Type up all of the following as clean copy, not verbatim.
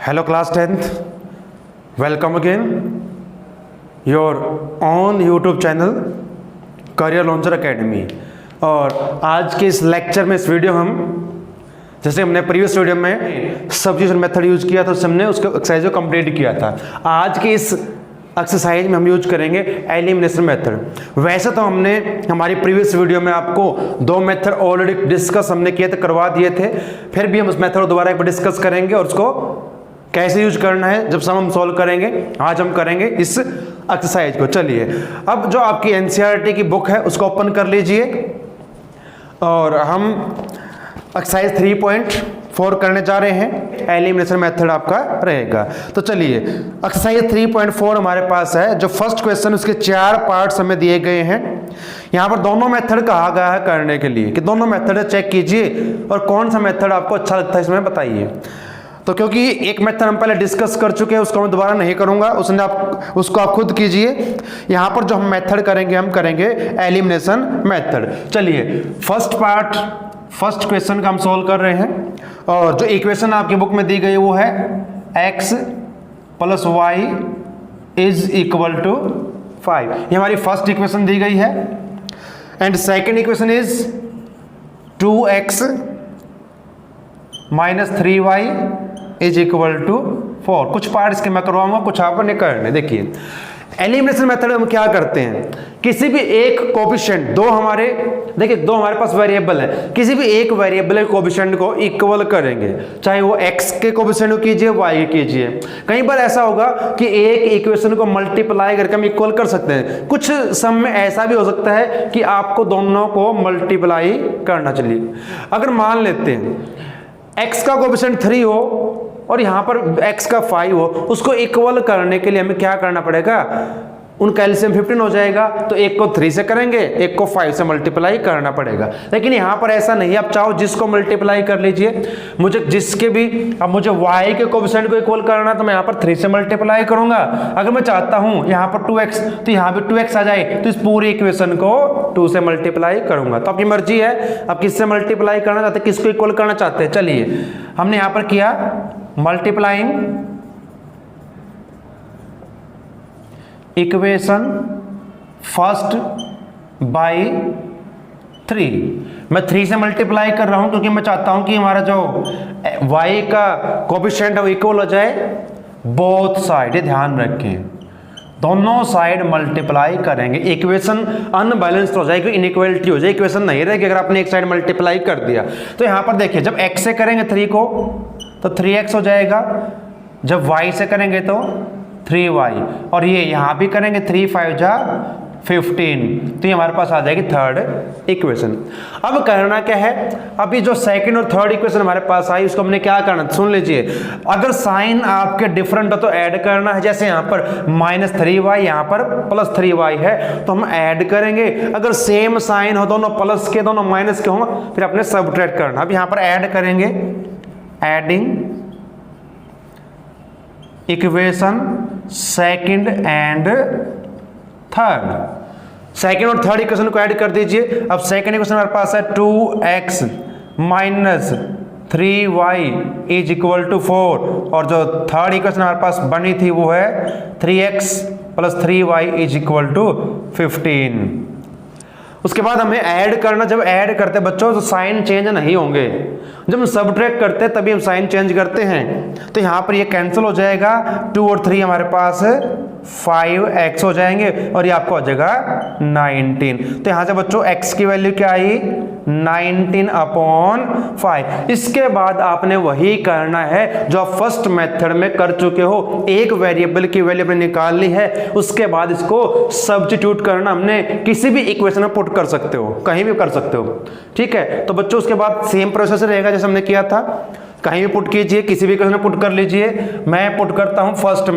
Hello class 10th, welcome again your own YouTube channel career launcher academy. और आज के इस लेक्चर में, इस वीडियो हम जैसे हमने प्रीवियस वीडियो में सब्स्टिट्यूशन मेथड यूज किया था, उससे हमने उसका एक्सरसाइज को कंप्लीट किया था। आज के इस एक्सरसाइज में हम यूज करेंगे एलिमिनेशन मेथड। वैसे तो हमने हमारी प्रीवियस वीडियो में आपको दो मेथड ऑलरेडी डिस्कस हमने किए थे, करवा दिए थे, फिर भी हम उस मेथड को दोबारा एक बार डिस्कस करेंगे और उसको कैसे यूज करना है जब सम हम सॉल्व करेंगे। आज हम करेंगे इस एक्सरसाइज को। चलिए अब जो आपकी एनसीईआरटी की बुक है उसको ओपन कर लीजिए और हम एक्सरसाइज 3.4 करने जा रहे हैं। एलिमिनेशन मेथड आपका रहेगा। तो चलिए एक्सरसाइज 3.4 हमारे पास है। जो फर्स्ट क्वेश्चन, उसके 4 पार्ट्स हमें दिए गए हैं। यहाँ पर दोनों मेथड कहा गया है करने के लिए कि दोनों मेथड चेक कीजिए और कौन सा मेथड आपको अच्छा लगता है इसमें बताइए। तो क्योंकि एक मेथड हम पहले डिस्कस कर चुके हैं, उसको मैं दोबारा नहीं करूंगा, उसको आप खुद कीजिए। यहाँ पर जो हम मेथड करेंगे, हम करेंगे एलिमिनेशन मेथड। चलिए फर्स्ट क्वेश्चन का हम सोल्व कर रहे हैं और जो इक्वेशन आपकी बुक में दी गई वो है x + y = 5। ये हमारी फर्स्ट इक्वेशन दी गई है। And second equation is 2x - 3y = 4। कुछ पार्ट इसके मैं करवाऊंगा, कुछ आप नहीं करने। देखिए एलिमिनेशन मेथड हम क्या करते हैं, किसी भी एक कोफिशिएंट, दो हमारे पास वेरिएबल है, किसी भी एक वेरिएबल के कोफिशिएंट को इक्वल करेंगे, चाहे वो x के कोफिशिएंट को कीजिए, y के कीजिए। कई बार ऐसा होगा कि एक इक्वेशन को मल्टीप्लाई करके हम इक्वल कर सकते हैं। कुछ सम में ऐसा भी हो सकता है कि आपको दोनों को मल्टीप्लाई करना। चलिए अगर मान लेते हैं x का कोफिशिएंट 3 हो और यहाँ पर x का 5 हो, उसको इक्वल करने के लिए हमें क्या करना पड़ेगा, उनका एलसीएम 15 हो जाएगा। तो एक को 3 से करेंगे, एक को 5 से मल्टीप्लाई करना पड़ेगा। लेकिन यहाँ पर ऐसा नहीं है, आप चाहो जिसको मल्टीप्लाई कर लीजिए। मुझे मुझे y के कोफिशिएंट को इक्वल करना तो मैं यहाँ पर 3 से मल्टीप्लाई करूंगा। अगर मैं चाहता हूँ यहाँ पर 2x, तो यहाँ भी 2x आ जाए, तो इस पूरी इक्वेशन को 2 से मल्टीप्लाई करूंगा। तो आपकी मर्जी है आप किससे मल्टीप्लाई करना चाहते हैं, किसको इक्वल करना चाहते हैं। चलिए हमने यहाँ पर किया मल्टीप्लाइंग इक्वेशन फर्स्ट बाय 3। मैं 3 से मल्टीप्लाई कर रहा हूं क्योंकि मैं चाहता हूं कि हमारा जो y का कोफिशिएंट है वो इक्वल हो जाए बोथ साइड। ध्यान रखें, दोनों साइड मल्टीप्लाई करेंगे, इक्वेशन अनबैलेंस्ड हो जाएगी, इनइक्वालिटी हो जाएगी, इक्वेशन नहीं रहेगी अगर आपने एक साइड मल्टीप्लाई कर दिया। तो यहां पर देखिए जब x से करेंगे 3 को तो 3x हो जाएगा, जब y से करेंगे तो 3y, और ये यहां भी करेंगे 3 × 5 = 15। तो ये हमारे पास आ जाएगी थर्ड इक्वेशन। अब करना क्या है, अभी जो सेकंड और थर्ड इक्वेशन हमारे पास आई उसको हमने क्या करना, सुन लीजिए। अगर साइन आपके डिफरेंट हो तो ऐड करना है। जैसे यहाँ पर -3y, यहाँ पर +3y है तो हम ऐड करेंगे। अगर सेम साइन हो, दोनों प्लस के दोनों माइनस के हो, फिर आपने सबट्रैक्ट करना। अब यहाँ पर ऐड करेंगे, adding equation second and third. Second और थर्ड इक्वेशन को ऐड कर दीजिए। अब सेकंड इक्वेशन हमारे पास है 2x - 3y = 4, और जो थर्ड इक्वेशन हमारे पास बनी थी वो है 3x + 3y = 15। उसके बाद हमें ऐड करना। जब ऐड करते बच्चों तो साइन चेंज नहीं होंगे, जब हम सबट्रैक्ट करते हैं तभी हम साइन चेंज करते हैं। तो यहाँ पर ये कैंसिल हो जाएगा, 2 और 3 हमारे पास 5x हो जाएंगे और ये आपको हो जाएगा 19। तो यहाँ से बच्चों x की वैल्यू क्या आई, 19/5। इसके बाद आपने वही करना है जो आप फर्स्ट मेथड में कर चुके हो। एक वेरिएबल की वैल्यू आपने निकाल ली है, उसके बाद इसको सब्स्टिट्यूट करना। हमने किसी भी इक्वेशन में पुट कर सकते हो, कहीं भी कर सकते हो, ठीक है। तो बच्चों उसके बाद सेम प्रोसेस रहेगा जैसे हमने किया था, कहीं भी पुट कीजिए, किसी भी इक्वेशन में पुट कर लीजिए। मैं पुट करता हूं फर्स्ट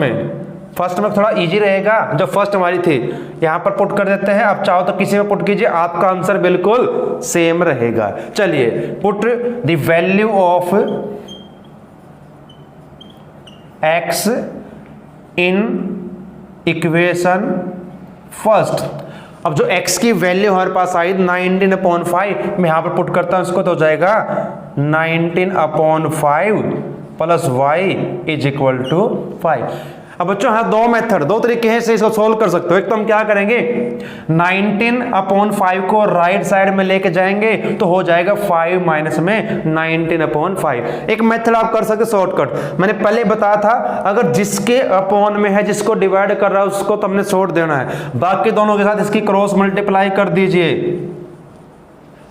में थोड़ा इजी रहेगा, जो फर्स्ट हमारी थी यहां पर पुट कर देते हैं। आप चाहो तो किसी में पुट कीजिए, आपका आंसर बिल्कुल सेम रहेगा। चलिए put the value of x in equation first. अब जो x की वैल्यू हमारे पास आई 19/5, मैं यहां पर पुट करता हूं इसको, तो हो जाएगा 19/5 plus y is equal to 5। अब बच्चों हाँ दो मेथड, दो तरीके हैं से इसको सोल्व कर सकते हो। एक तो हम क्या करेंगे, 19/5 को राइट साइड में लेके जाएंगे तो हो जाएगा 5 माइनस में 19/5। एक मेथड आप कर सकते शॉर्टकट, मैंने पहले बताया था, अगर जिसके अपॉन में है, जिसको डिवाइड कर रहा है उसको तो हमने छोड़ देना है, बाकी दोनों के साथ इसकी क्रॉस मल्टीप्लाई कर दीजिए,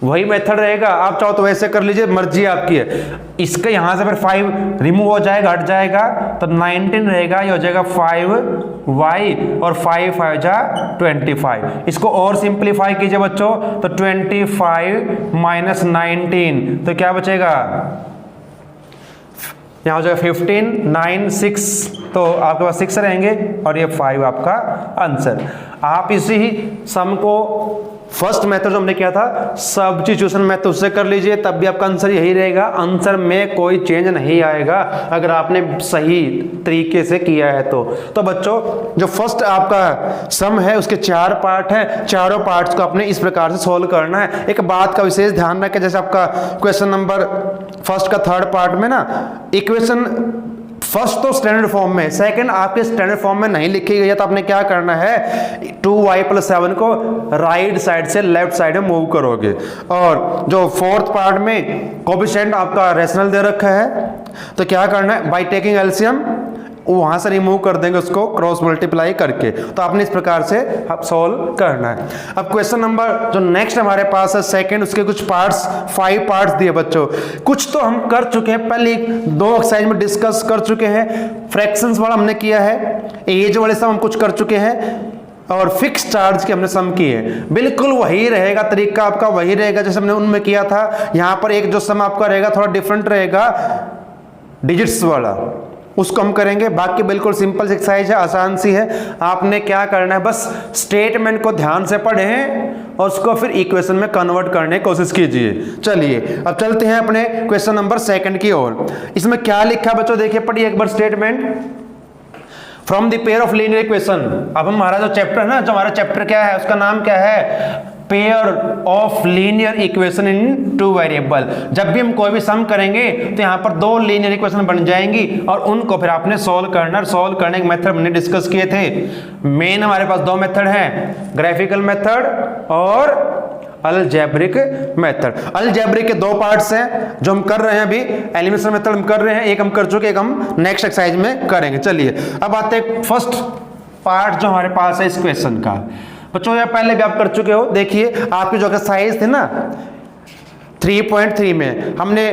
वही मेथड रहेगा। आप चाहो तो वैसे कर लीजिए, मर्जी आपकी है। इसका यहां से फिर 5 रिमूव हो जाएगा, हट जाएगा, तो 19 रहेगा, ये हो जाएगा 5y और 5 5 जा 25। इसको और सिंप्लीफाई कीजिए बच्चों, तो 25 माइनस 19 तो क्या बचेगा, यहाँ हो जाएगा 15 9 6, तो आपके पास 6 रहेंगे और ये 5 आपका आंसर। आप इसी सम को फर्स्ट मेथड जो हमने किया था सब्स्टिट्यूशन मेथड उससे कर लीजिए, तब भी आपका आंसर यही रहेगा। आंसर में कोई चेंज नहीं आएगा अगर आपने सही तरीके से किया है तो बच्चों जो फर्स्ट आपका सम है उसके 4 पार्ट हैं, चारों पार्ट्स को आपने इस प्रकार से सोल्व करना है। एक बात का विशेष ध्यान रखें, जैसे आपका क्वेश्चन नंबर फर्स्ट का थर्ड पार्ट में ना इक्वेशन फर्स्ट तो स्टैंडर्ड फॉर्म में, सेकंड आपके स्टैंडर्ड फॉर्म में नहीं लिखी गई है, तो आपने क्या करना है 2y + 7 को राइट साइड से लेफ्ट साइड में मूव करोगे। और जो फोर्थ पार्ट में कोएफिशिएंट आपका रेशनल दे रखा है, तो क्या करना है बाय टेकिंग एलसीएम वहां से रिमूव कर देंगे उसको क्रॉस मल्टीप्लाई करके। तो आपने इस प्रकार से सॉल्व करना है। अब क्वेश्चन नंबर जो नेक्स्ट हमारे पास है सेकंड, उसके कुछ पार्ट्स 5 पार्ट्स दिए बच्चों। कुछ तो हम कर चुके हैं, पहले 2 एक्सरसाइज में डिस्कस कर चुके हैं, फ्रैक्शंस वाला हमने किया है, एज वाले सब हम कुछ कर चुके हैं, और फिक्स चार्ज के हमने सम किए। बिल्कुल वही रहेगा, तरीका आपका वही रहेगा जैसे हमने उनमें किया था। यहाँ पर एक जो सम आपका रहेगा थोड़ा डिफरेंट रहेगा, डिजिट्स वाला, उसको हम करेंगे। बाकी बिल्कुल सिंपल एक्सरसाइज है, आसान सी है। आपने क्या करना है, बस स्टेटमेंट को ध्यान से पढ़ें और उसको फिर इक्वेशन में कन्वर्ट करने की कोशिश कीजिए। चलिए अब चलते हैं अपने क्वेश्चन नंबर सेकंड की ओर। इसमें क्या लिखा बच्चों देखिए, पढ़िए एक बार statement. From the pair of linear equation. अब हमारा जो चैप्टर है ना, जो हमारा चैप्टर क्या है, उसका नाम क्या है, pair of linear equation in 2 variable. जब भी हम कोई भी सम करेंगे तो यहाँ पर 2 लीनियर इक्वेशन बन जाएंगी और उनको फिर आपने सोल्व करना। सोल्व करने के मेथड हमने डिस्कस किए थे। मेन हमारे पास 2 मेथड हैं, ग्राफिकल मेथड और अलजेब्रिक मेथड। अलजेब्रिक के 2 पार्ट्स हैं जो हम कर रहे हैं अभी। एलिमिनेशन मेथड हम कर रहे हैं, एक हम कर चुके, एक हम नेक्स्ट एक्सरसाइज में करेंगे। चलिए अब आते हैं फर्स्ट पार्ट जो हमारे पास है इस क्वेश्चन का। बच्चों ये पहले भी आप कर चुके हो, देखिए आपकी जो एक्सरसाइज थी ना 3.3 में हमने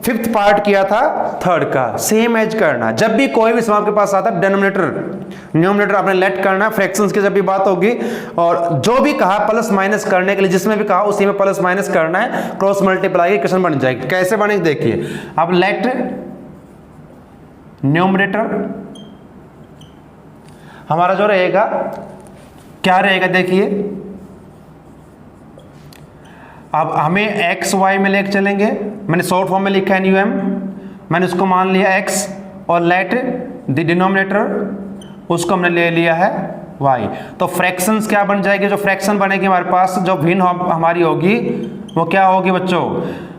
5th पार्ट किया था थर्ड का, सेम एज करना। जब भी कोई भी सम आपके पास आता है डिनोमिनेटर न्यूमरेटर आपने लेट करना है। फ्रैक्शंस की जब भी बात होगी और जो भी कहा प्लस माइनस करने के लिए, जिसमें भी कहा उसी में प्लस माइनस करना है, क्रॉस मल्टीप्लाई इक्वेशन बन जाएगी। कैसे बनेगी देखिए, अब लेट न्यूमरेटर हमारा जो रहेगा क्या रहेगा देखिए, अब हमें x y में लेके चलेंगे। मैंने शॉर्ट फॉर्म में लिखा है न्यू एम, मैंने उसको मान लिया x और लेट द डिनोमिनेटर उसको हमने ले लिया है y। तो फ्रैक्शंस क्या बन जाएगी, जो फ्रैक्शन बनेगी हमारे पास, जो भिन्न हमारी होगी वो क्या होगी बच्चों,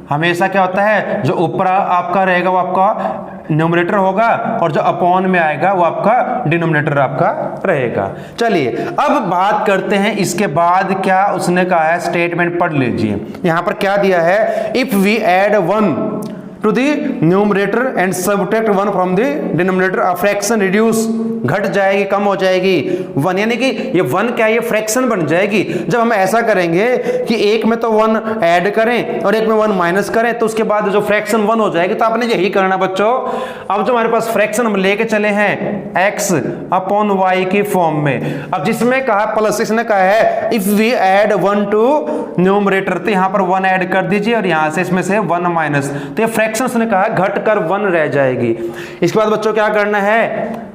हमेशा क्या होता है जो ऊपर आपका रहेगा वो आपका न्यूमरेटर होगा और जो अपॉन में आएगा वो आपका डिनोमिनेटर आपका रहेगा। चलिए अब बात करते हैं इसके बाद क्या उसने कहा है, स्टेटमेंट पढ़ लीजिए। यहां पर क्या दिया है, if we add 1 to the numerator and subtract 1 from the denominator, a fraction reduce, घट जाएगी, कम हो जाएगी 1, यानी कि ये 1 क्या है, ये फ्रैक्शन बन जाएगी। जब हम ऐसा करेंगे कि एक में तो 1 ऐड करें और एक में 1 माइनस करें तो उसके बाद जो फ्रैक्शन 1 हो जाएगी। तो आपने यही करना बच्चों। अब जो हमारे पास फ्रैक्शन हम लेके चले हैं x अपॉन y की फॉर्म में, अब जिसमें कहा प्लस, इसने कहा है if we add 1 to numerator, तो यहां पर 1 ऐड कर दीजिए और यहां से इसमें से 1 माइनस, तो ये फ्रैक्शन ने कहा घट कर 1 रह जाएगी। इसके बाद बच्चों क्या करना है,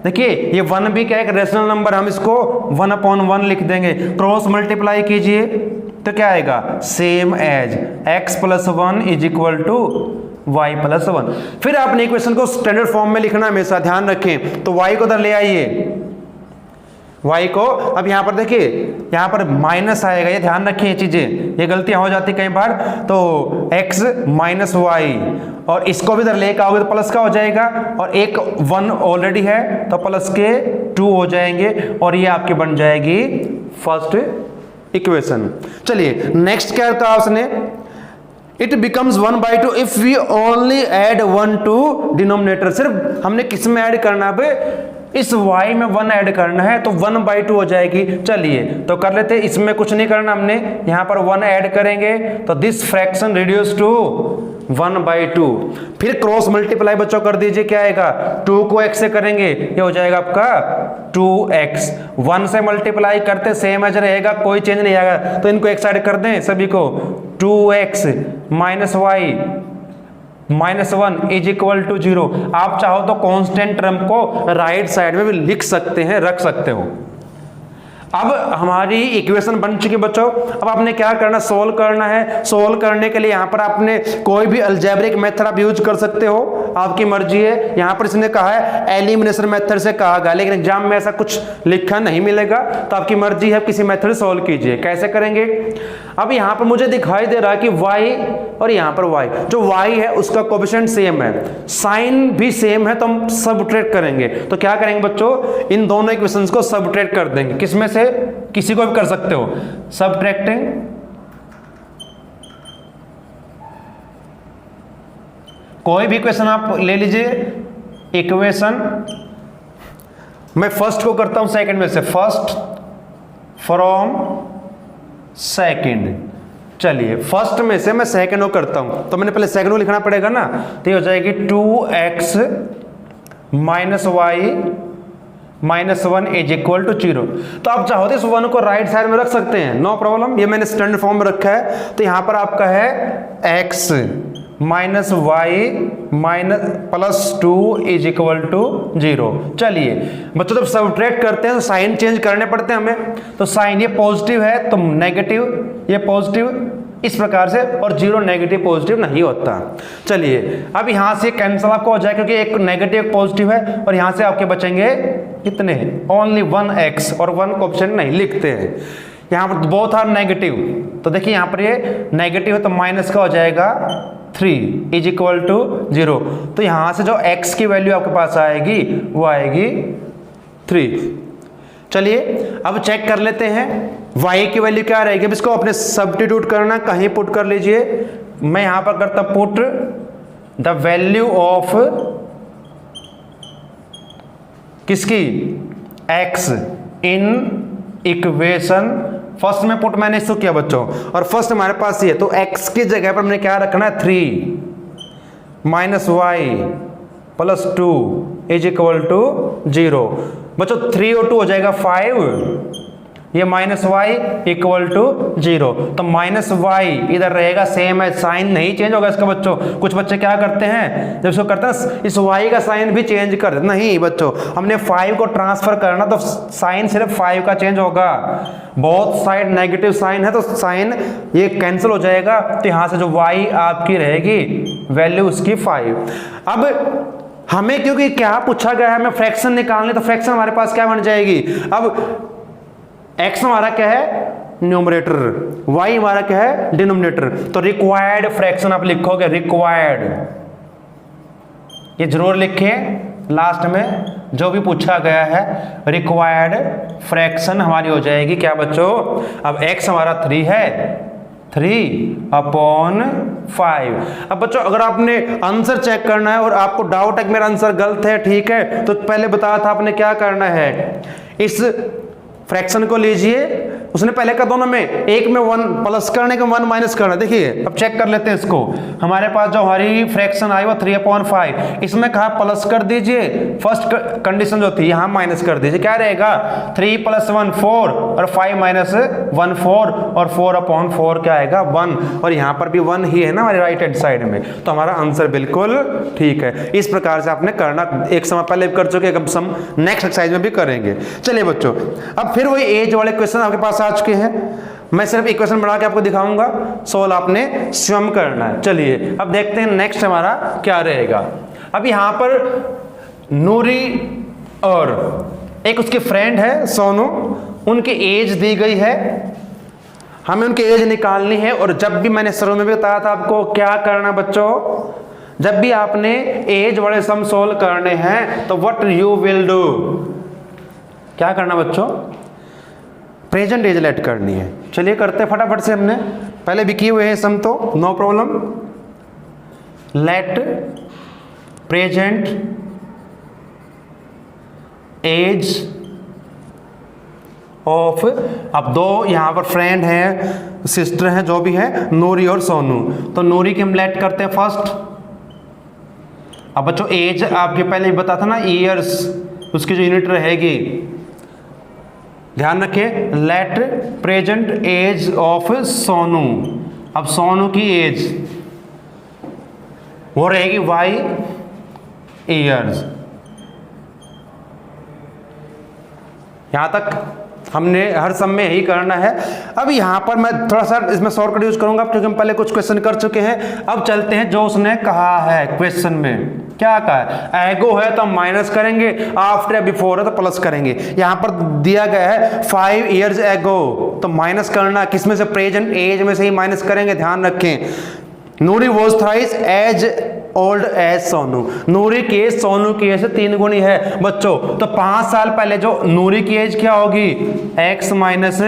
देखिए ये 1 भी क्या है, एक रेशनल नंबर, हम इसको 1/1 लिख देंगे। क्रॉस मल्टीप्लाई कीजिए तो क्या आएगा, सेम एज x + 1 = y + 1। फिर आपने इक्वेशन को स्टैंडर्ड फॉर्म में लिखना, हमेशा ध्यान रखें। तो y को उधर ले आइए, y को, अब यहाँ पर देखिए यहाँ पर माइनस आएगा, ये ध्यान रखिए, ये चीजें, ये गलतियां हो जाती कई बार। तो x माइनस वाई, और इसको भी इधर लेकर आओगे तो प्लस का हो जाएगा, और एक 1 ऑलरेडी है तो प्लस के 2 हो जाएंगे, और ये आपकी बन जाएगी फर्स्ट इक्वेशन। चलिए नेक्स्ट क्या था उसने, it becomes 1/2 if we only add 1 to denominator. सिर्फ हमने किस में ऐड करना है, इस y में 1 ऐड करना है, तो 1/2 हो जाएगी। चलिए तो कर लेते, इसमें कुछ नहीं करना हमने, यहां पर 1 ऐड करेंगे तो दिस फ्रैक्शन रिड्यूस टू 1/2। फिर क्रॉस मल्टीप्लाई बच्चों कर दीजिए, क्या आएगा, 2 को x से करेंगे, ये हो जाएगा आपका 2x। 1 से मल्टीप्लाई करते सेम एज रहेगा, कोई चेंज नहीं आएगा, तो इनको एक साइड कर दें सभी को, 2x minus y minus 1 is equal to 0। आप चाहो तो कांस्टेंट टर्म को राइट साइड में भी लिख सकते हैं, रख सकते हो। अब हमारी इक्वेशन बन चुकी बच्चों, अब आपने क्या करना, सोल्व करना है। सोल्व करने के लिए यहाँ पर आपने कोई भी अलजेब्रिक मेथड आप यूज कर सकते हो, आपकी मर्जी है। यहाँ पर इसने कहा है एलिमिनेशन मेथड से कहा गया, लेकिन एग्जाम में ऐसा कुछ लिखा नहीं मिलेगा, तो आपकी मर्जी है, किसी मेथड से सोल्व कीजिए। कैसे करेंगे, अब यहाँ पर मुझे दिखाई दे रहा है कि y और यहाँ पर y, जो y है उसका कोएफिशिएंट सेम है, साइन भी सेम है, तो हम सबट्रैक्ट करेंगे। तो क्या करेंगे बच्चों, इन दोनों इक्वेशंस को सबट्रैक्ट कर देंगे। किसमें से, किसी को भी कर सकते हो, सबट्रैक्टिंग कोई भी इक्वेशन आप ले लीजिए। इक्वेशन मैं फर्स्ट को करता हूं सेकंड में से, फर्स्ट फ्रॉम सेकंड। चलिए फर्स्ट में से मैं सेकंड को करता हूं, तो मैंने पहले सेकंड को लिखना पड़ेगा ना, तो ये हो जाएगी 2x minus y minus 1 is equal to 0। तो आप चाहो तो इस 1 को राइट साइड में रख सकते हैं, नो प्रॉब्लम, ये मैंने स्टैंडर्ड फॉर्म में रखा है। तो यहां पर आपका है x minus y minus plus 2 is equal to 0। चलिए बच्चों जब सबट्रैक्ट करते हैं तो साइन चेंज करने पड़ते हैं हमें, तो साइन ये पॉजिटिव है तो नेगेटिव, ये पॉजिटिव इस प्रकार से, और 0 नेगेटिव पॉजिटिव नहीं होता। चलिए अब यहां से कैंसिल आपको हो जाए, क्योंकि एक नेगेटिव एक पॉजिटिव है, और यहां से आपके बचेंगे कितने, ओनली 1x, और 1 को ऑप्शन नहीं लिखते हैं। यहां पर बोथ आर नेगेटिव, तो देखिए यहां पर ये नेगेटिव है तो माइनस का हो जाएगा 3 इज इक्वल टू 0। तो यहां से जो x की वैल्यू आपके पास आएगी वो आएगी 3। चलिए अब चेक कर लेते हैं y की वैल्यू क्या रहेगी। अब इसको अपने सब्स्टिट्यूट करना, कहीं पुट कर लीजिए। मैं यहां पर करता पुट द वैल्यू ऑफ किसकी, x इन इक्वेशन। फर्स्ट में पुट मैंने इसको किया बच्चों, और फर्स्ट हमारे पास ये, तो x की जगह पर हमने क्या रखना है, 3 minus y plus 2 is equal to 0। बच्चों 3 और 2 हो जाएगा 5, ये माइनस वाई इक्वल टू 0। तो माइनस वाई इधर रहेगा सेम है, साइन नहीं चेंज होगा इसका बच्चों। कुछ बच्चे क्या करते हैं, जब इसको करते हैं इस वाई का साइन भी चेंज कर देते, नहीं बच्चों, हमने 5 को ट्रांसफर करना तो साइन सिर्फ 5 का चेंज होगा। बोथ साइड नेगेटिव साइन है तो साइन ये कैंसिल हो जाएगा, तो यहां से जो वाई आपकी रहेगी वैल्यू उसकी 5। अब हमें क्योंकि क्या पूछा गया है, हमें फ्रैक्शन निकालने, तो फ्रैक्शन हमारे पास क्या बन जाएगी, अब x हमारा क्या है, न्यूमरेटर, y हमारा क्या है, डिनोमिनेटर। तो रिक्वायर्ड फ्रैक्शन आप लिखोगे, रिक्वायर्ड, ये जरूर लिखें लास्ट में, जो भी पूछा गया है रिक्वायर्ड फ्रैक्शन हमारी हो जाएगी क्या बच्चों। अब x हमारा 3 है, 3/5। अब बच्चों अगर आपने आंसर चेक करना है और आपको डाउट है कि मेरा आंसर गलत है, ठीक है, तो पहले बताया था आपने क्या करना है, इस फ्रैक्शन को लीजिए, उसने पहले का दोनों में, एक में 1 प्लस करने के 1 माइनस करना। देखिए अब चेक कर लेते हैं इसको, हमारे पास जो हमारी फ्रैक्शन आई वो 3/5, इसमें कहा प्लस कर दीजिए, फर्स्ट कंडीशन जो थी यहाँ माइनस कर दीजिए, क्या रहेगा 3 + 1 4 और 5 - 1 4, और 4/4 क्या आएगा 1, और यहाँ पर भी 1 ही है ना हमारे राइट हैंड साइड में, तो हमारा आंसर बिल्कुल ठीक है। इस प्रकार से आपने करना, एक समय पहले कर चुके, अब हम नेक्स्ट एक्सरसाइज में भी करेंगे। चलिए बच्चों अब फिर वही एज वाले क्वेश्चन आपके पास आ चुके हैं, मैं सिर्फ इक्वेशन बना के आपको दिखाऊंगा, सोल्व आपने स्वयं करना है। चलिए अब देखते हैं नेक्स्ट हमारा क्या रहेगा। अब यहां पर नूरी और एक उसकी फ्रेंड है सोनू, उनकी एज दी गई है, हमें उनकी एज निकालनी है। और जब भी मैंने शुरू में भी बताया था आपको क्या करना बच्चों, जब भी आपने एज वाले सम सोल्व करने हैं तो व्हाट यू विल डू, क्या करना बच्चों, प्रेजेंट एज लेट करनी है। चलिए करते हैं फटाफट से, हमने पहले भी किए हुए हैं सम तो no problem. Let present age of, अब दो यहाँ पर फ्रेंड हैं, सिस्टर हैं, जो भी है, नूरी और सोनू। तो नूरी की हम लेट करते हैं फर्स्ट। अब बच्चों एज आपके पहले ही बता था ना, ईयर्स, उसकी जो यूनिट रहेगी, ध्यान रखें। Let present age of Sonu, अब सोनू की एज वो रहेगी y ईयर्स। यहां तक हमने हर सम में यही करना है। अब यहां पर मैं थोड़ा सा इसमें शॉर्टकट यूज करूंगा क्योंकि हम पहले कुछ क्वेश्चन कर चुके हैं। अब चलते हैं जो उसने कहा है क्वेश्चन में, क्या कहा है, एगो है तो हम माइनस करेंगे, आफ्टर या बिफोर है तो प्लस करेंगे। यहां पर दिया गया है 5 years एगो, तो माइनस करना किसमें से, प्रेजेंट एज में से ही माइनस करेंगे। ध्यान रखें, Noori was thrice as old as Sonu, Noori की एज सोनू की एज से 3 गुनी है बच्चों। तो 5 साल पहले जो नूरी की एज क्या होगी, x माइनस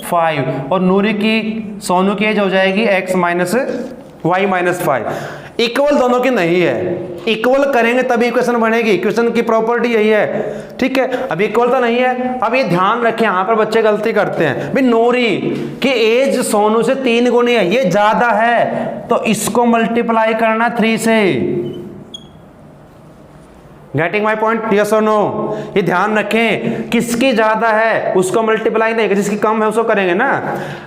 5, और नूरी की सोनू की एज हो जाएगी x minus y minus 5। Equal दोनों की नहीं है, इक्वल करेंगे तभी इक्वेशन बनेगी, इक्वेशन की प्रॉपर्टी यही है, ठीक है। अब इक्वल तो नहीं है। अब ये ध्यान रखें, यहां पर बच्चे गलती करते हैं भाई, नूरी की एज सोनू से 3 गुनी है, ये ज्यादा है तो इसको मल्टीप्लाई करना 3 से। गेटिंग माई पॉइंट, यस और नो? ये ध्यान रखें, किसकी ज्यादा है उसको मल्टीप्लाई नहीं, जिसकी कम है उसको करेंगे ना।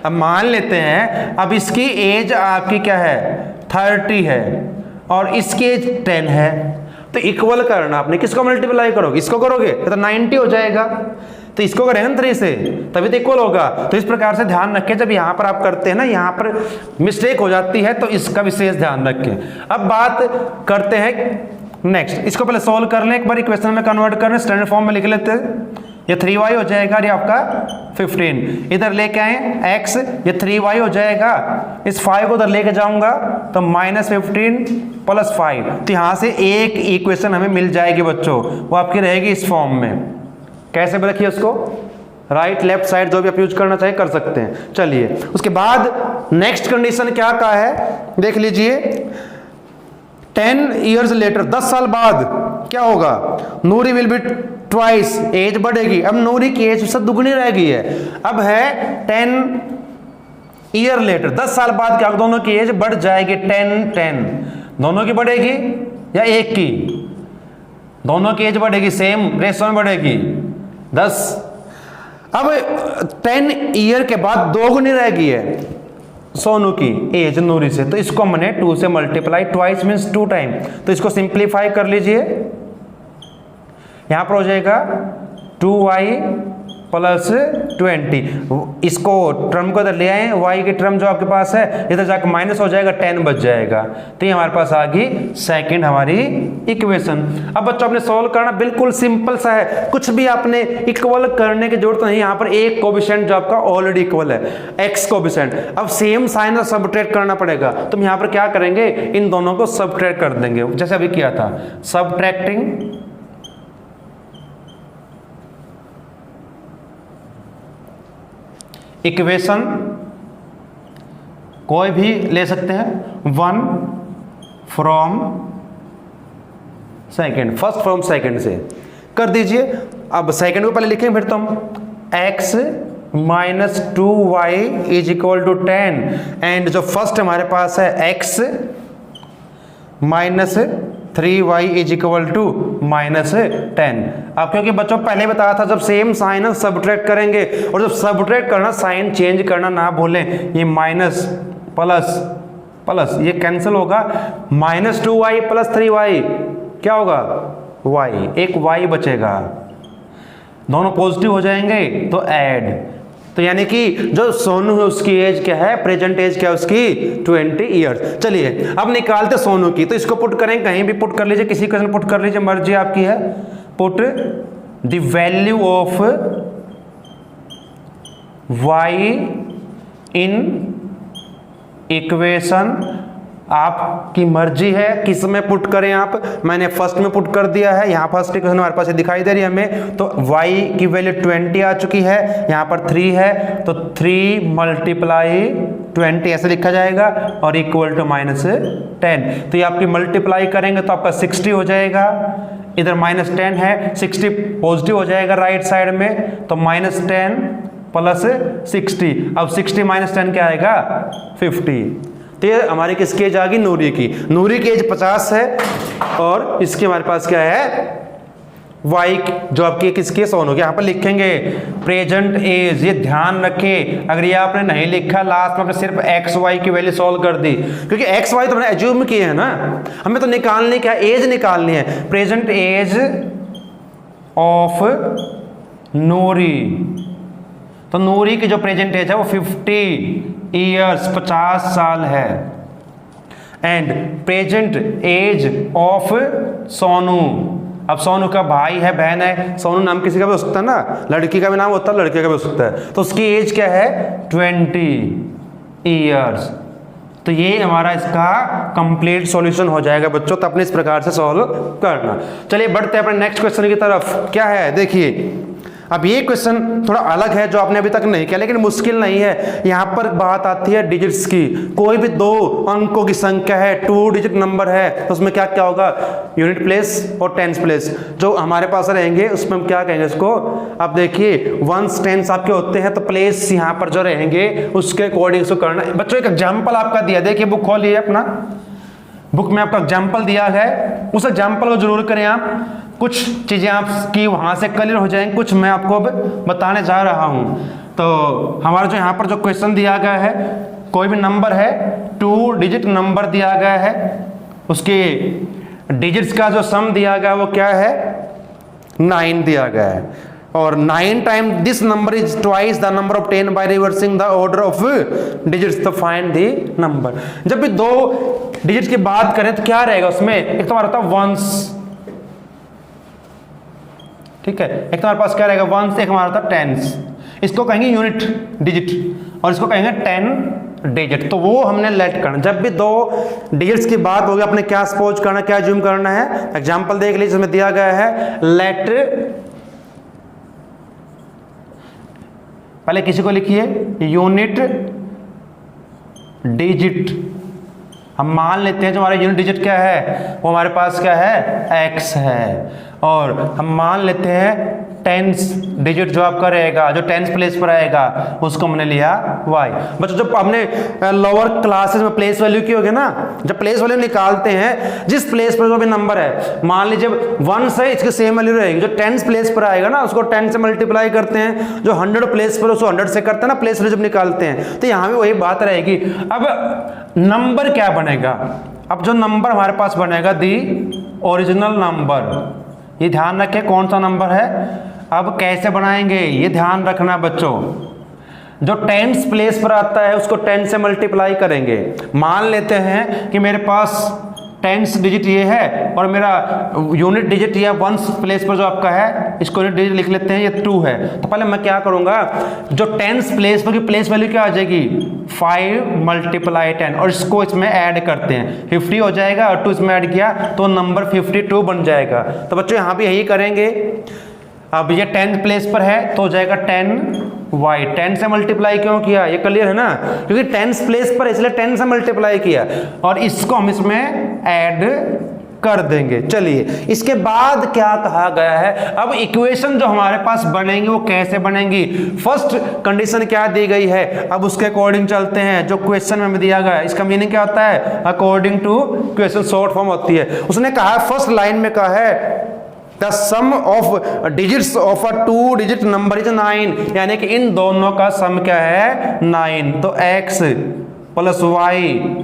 अब मान लेते हैं, अब इसकी एज आपकी क्या है, 30 है, और इसकी एज 10 है, तो इक्वल करना आपने, किसको मल्टीप्लाई करोगे, इसको करोगे तो 90 हो जाएगा, तो इसको करें ना 3 से, तभी तो इक्वल होगा। तो इस प्रकार से ध्यान रखें, जब यहां पर आप करते हैं ना, यहां पर मिस्टेक हो जाती है, तो इसका विशेष ध्यान रखें। अब बात करते हैं नेक्स्ट, इसको पहले सोल्व कर लें, एक बार इक्वेशन में कन्वर्ट करने, स्टैंडर्ड फॉर्म में लिख लेते हैं। ये 3y हो जाएगा, ये आपका 15, इधर लेके आए x, ये 3y हो जाएगा, इस 5 को उधर लेके जाऊंगा तो -15 + 5, तो यहां से एक इक्वेशन हमें मिल जाएगी बच्चों, वो आपकी रहेगी इस फॉर्म में। कैसे रखिए उसको, राइट लेफ्ट साइड जो भी आप यूज करना चाहिए कर सकते हैं। चलिए उसके बाद नेक्स्ट कंडीशन क्या का है, देख लीजिए। 10 years लेटर, 10 साल बाद क्या होगा, नूरी विल बी ट्वाइस, एज बढ़ेगी। अब नूरी की एज उससे दुगनी रह गई है, अब है 10 year लेटर, 10 साल बाद क्या, दोनों की एज बढ़ जाएगी 10, दोनों की बढ़ेगी या एक की, दोनों की एज बढ़ेगी, सेम रेशो में बढ़ेगी 10। अब 10 year के बाद 2 गुनी रह गई है सोनू की एज नूरी से, तो इसको हमने 2 से मल्टीप्लाई, ट्वाइस मीन्स 2 टाइम, तो इसको सिंप्लीफाई कर लीजिए। यहां पर हो जाएगा 2y + 20, इसको टर्म को इधर ले आए, y की टर्म जो आपके पास है इधर जाकर माइनस हो जाएगा, 10 बच जाएगा, तो ये हमारे पास आ गई सेकंड हमारी इक्वेशन। अब बच्चों आपने सॉल्व करना बिल्कुल सिंपल सा है, कुछ भी आपने इक्वल करने की जरूरत नहीं। यहाँ पर एक कोएफिशिएंट जो आपका ऑलरेडी इक्वल है, x कोएफिशिएंट, अब सेम साइन और सबट्रैक्ट करना पड़ेगा, तो हम यहाँ पर क्या करेंगे, इन दोनों को सबट्रैक्ट कर देंगे, जैसे अभी किया था, सबट्रैक्टिंग इक्वेशन कोई भी ले सकते हैं, 1 from second, first from second से कर दीजिए। अब सेकेंड को पहले लिखें, फिर तो हम x - 2y = 10, एंड जो फर्स्ट हमारे पास है x - 3y = -10। अब क्योंकि बच्चों पहले बताया था, जब सेम साइन सबट्रैक्ट करेंगे, और जब सबट्रैक्ट करना साइन चेंज करना ना भूलें, ये माइनस प्लस प्लस ये कैंसिल होगा, -2y + 3y क्या होगा, y, एक y बचेगा, दोनों पॉजिटिव हो जाएंगे तो ऐड, तो यानी कि जो सोनू है उसकी एज क्या है, प्रेजेंट एज क्या है उसकी, 20 years। चलिए अब निकालते सोनू की, तो इसको पुट करें, कहीं भी पुट कर लीजिए, किसी क्वेश्चन पुट कर लीजिए, मर्जी आपकी है, put the value of y in equation, आपकी मर्जी है किस में पुट करें आप। मैंने फर्स्ट में पुट कर दिया है, यहाँ फर्स्ट इक्वेशन हमारे पास दिखाई दे रही है हमें, तो y की वैल्यू 20 आ चुकी है, यहाँ पर 3 है, तो 3 मल्टीप्लाई 20 ऐसे लिखा जाएगा और इक्वल टू -10। तो ये आपकी मल्टीप्लाई करेंगे तो आपका 60 हो जाएगा, इधर -10 है, 60 पॉजिटिव हो जाएगा राइट साइड में, तो -10 प्लस 60, अब 60 - 10 क्या आएगा 50। तो ये हमारी किसकी एज आ गई, नूरी की। नूरी की एज 50 है और इसकी हमारे पास क्या है वाई, जो आपकी किसकी सोनू की। यहाँ पर लिखेंगे प्रेजेंट एज, ये ध्यान रखें, अगर ये आपने नहीं लिखा लास्ट में आपने सिर्फ एक्स वाई की वैल्यू सॉल्व कर दी, क्योंकि एक्स वाई तो हमने एज्यूम किए हैं ना, हमें तो निकालनी क्या, एज निकालनी है। प्रेजेंट एज ऑफ नूरी, तो नूरी की जो प्रेजेंट एज है वो 50 ईयर्स 50 साल है। And present age of Sonu, अब सोनू का भाई है बहन है, सोनू नाम किसी का भी हो सकता है ना, लड़की का भी नाम होता है लड़के का भी हो सकता है, तो उसकी एज क्या है 20 ईयर्स। तो ये हमारा इसका कंप्लीट सॉल्यूशन हो जाएगा बच्चों, तो अपने इस प्रकार से सॉल्व करना। चलिए बढ़ते हैं अपने नेक्स्ट क्वेश्चन की तरफ। क्या है देखिए, अब ये क्वेश्चन थोड़ा अलग है जो आपने अभी तक नहीं किया, लेकिन मुश्किल नहीं है। यहाँ पर बात आती है डिजिट्स की, कोई भी 2 अंकों की संख्या है, 2 डिजिट नंबर है, तो उसमें क्या क्या होगा, यूनिट प्लेस और टेंस प्लेस जो हमारे पास रहेंगे उसमें हम क्या कहेंगे इसको। अब देखिए वंस टेंस आपके होते हैं, तो प्लेस यहाँ पर जो रहेंगे उसके अकॉर्डिंग इसको करना। बच्चों एक एग्जाम्पल आपका दिया, देखिए बुक खोलिए अपना, बुक में आपका एग्जाम्पल दिया है, उस एग्जाम्पल को जरूर करें आप, कुछ चीज़ें आपकी वहाँ से क्लियर हो जाएंगी, कुछ मैं आपको अब बताने जा रहा हूँ। तो हमारा जो यहाँ पर जो क्वेश्चन दिया गया है, कोई भी नंबर है 2 डिजिट नंबर दिया गया है, उसके डिजिट्स का जो सम दिया गया वो क्या है 9 दिया गया है, और 9 time this number is twice the number of 10 by reversing the order of digits, तो फाइंड द नंबर। जब भी 2 डिजिट की बात करें तो क्या रहेगा उसमें, एक तो हमारा था वंस, ठीक है, एक तो हमारे पास क्या रहेगा वंस, एक हमारा था टेंस, इसको कहेंगे यूनिट डिजिट और इसको कहेंगे 10 डिजिट। तो वो हमने लेट करना, जब भी 2 डिजिट्स की बात होगी अपने क्या सपोज करना, क्या ज्यूम करना है। एग्जांपल देख लीजिए, इसमें दिया गया है लेट, पहले किसी को लिखिए यूनिट डिजिट, हम मान लेते हैं जो हमारा यूनिट डिजिट क्या है वो हमारे पास क्या है x है, और हम मान लेते हैं टेंस डिजिट जो आपका रहेगा, जो टेंस प्लेस पर आएगा उसको हमने लिया y। बच्चों जब हमने लोअर क्लासेस में प्लेस वैल्यू की होगी ना, जब प्लेस वैल्यू निकालते हैं, जिस प्लेस पर जो भी नंबर है, मान लीजिए 1 से इसकी सेम वैल्यू रहेगी, जो टेंस प्लेस पर आएगा ना उसको 10 से मल्टीप्लाई करते हैं, जो 100 प्लेस पर उसको 100 से करते हैं ना, प्लेस वैल्यू जब निकालते हैं, तो यहाँ भी वही बात रहेगी। अब नंबर क्या बनेगा, अब जो नंबर हमारे पास बनेगा दी ओरिजिनल नंबर, ये ध्यान रखें कौन सा नंबर है। अब कैसे बनाएंगे ये ध्यान रखना बच्चों, जो टेंस प्लेस पर आता है उसको 10 से मल्टीप्लाई करेंगे। मान लेते हैं कि मेरे पास टेंस डिजिट ये है और मेरा यूनिट डिजिट या वंस प्लेस पर जो आपका है इसको यूनिट डिजिट लिख लेते हैं, ये 2 है। तो पहले मैं क्या करूंगा, जो टेंस प्लेस पर की प्लेस वैल्यू क्या आ जाएगी 5 × 10, और इसको इसमें ऐड करते हैं 50 हो जाएगा, और 2 इसमें ऐड किया तो नंबर 52 बन जाएगा। तो बच्चों यहाँ भी यही करेंगे। अब ये 10 प्लेस पर है तो हो जाएगा 10y, 10 से मल्टीप्लाई क्यों किया, ये क्लियर है ना, क्योंकि 10 प्लेस पर इसलिए 10 से मल्टीप्लाई किया, और इसको हम इसमें ऐड कर देंगे। चलिए इसके बाद क्या कहा गया है, अब इक्वेशन जो हमारे पास बनेंगी वो कैसे बनेंगी। फर्स्ट कंडीशन क्या दी गई है, अब उसके अकॉर्डिंग चलते हैं, जो क्वेश्चन में दिया गया है इसका मीनिंग क्या होता है, according to question short form होती है। उसने कहा फर्स्ट लाइन में कहा है the sum of digits of a 2 digit number is 9, यानी कि इन दोनों का सम क्या है 9, तो x + y